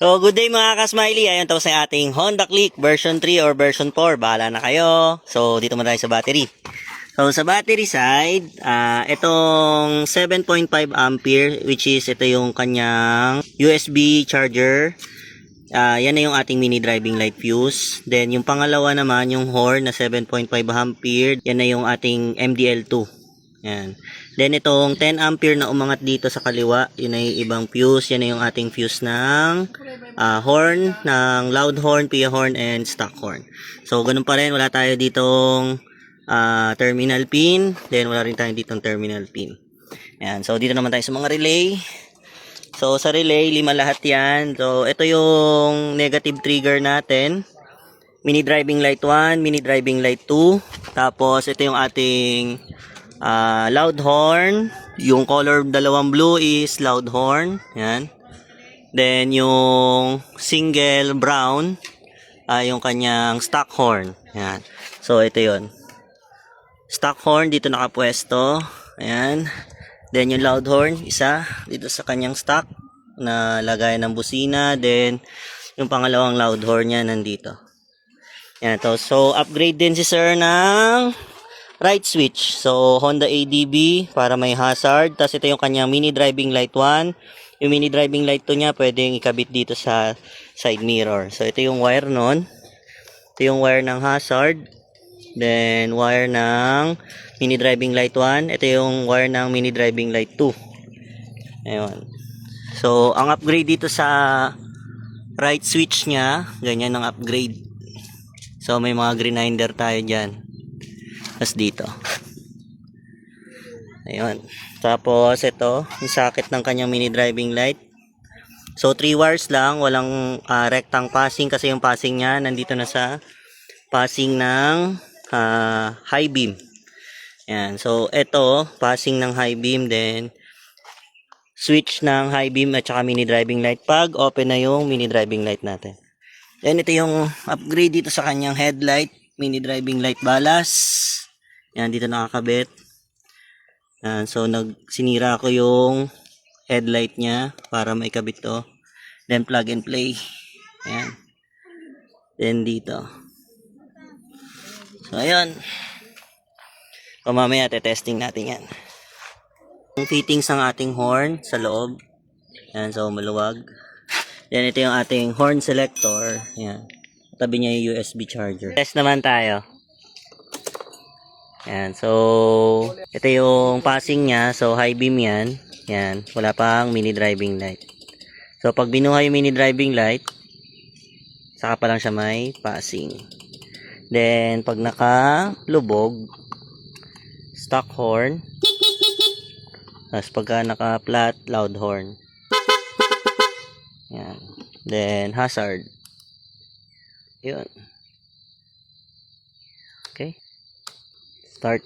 So, good day mga ka-smiley. Ayun, tapos na ating Honda Click version 3 or version 4. Bahala na kayo. So, dito muna tayo sa battery. So, sa battery side, itong 7.5 ampere, which is ito yung kanyang USB charger. Yan na yung ating mini driving light fuse. Then, yung pangalawa naman, yung horn na 7.5 ampere. Yan na yung ating MDL2. Yan. Then, itong 10 ampere na umangat dito sa kaliwa, yun ay ibang fuse. Yan na yung ating fuse ng horn, ng loud horn, PIA horn, and stock horn. So, ganun pa rin. Wala tayo ditong terminal pin. Then, wala rin tayo ditong terminal pin. Yan. So, dito naman tayo sa mga relay. So, sa relay, 5 lahat yan. So, ito yung negative trigger natin. Mini driving light 1, mini driving light 2. Tapos, ito yung ating loud horn. Yung color dalawang blue is loud horn. Yan. Then, yung single brown, yung kanyang stock horn. Yan. So, ito yun. Stock horn, dito nakapwesto. Ayan. Then, yung loud horn, isa, dito sa kanyang stock, na lagayan ng busina. Then, yung pangalawang loud horn niya, nandito. Yan to. So, upgrade din si sir ng right switch. So, Honda ADB, para may hazard. Tapos, ito yung kanyang mini driving light 1. Yung mini driving light 2 niya, pwedeng ikabit dito sa side mirror. So, ito yung wire nun. Ito yung wire ng hazard. Then, wire ng mini driving light 1. Ito yung wire ng mini driving light 2. Ayun. So, ang upgrade dito sa right switch niya, ganyan ang upgrade. So, may mga grinder tayo dyan. Tapos dito. Ayun. Tapos, ito, yung socket ng kanyang mini driving light. So, 3 wires lang. Walang rectang passing kasi yung passing niya nandito na sa passing ng high beam. Yan. So, ito, passing ng high beam, then switch ng high beam at saka mini driving light. Pag open na yung mini driving light natin. Then, ito yung upgrade dito sa kanyang headlight. Mini driving light balas. Yan, dito nakakabit. Yan. So, sinira ko yung headlight niya para maikabit to. Then, plug and play. Yan. Then, dito. So, ayun. Mamaya testing natin yan. Yung fittings ng ating horn sa loob. Yan, so maluwag. Then ito yung ating horn selector. Yan. Tabi niya yung USB charger. Test naman tayo. Yan, so ito yung passing niya. So high beam yan. Yan, wala pang mini driving light. So pag binuhay yung mini driving light, saka pa lang siya may passing. Then pag nakalubog, stock horn. Tapos pagka naka-flat, loud horn. Yan. Then, hazard. Yun. Okay. Start.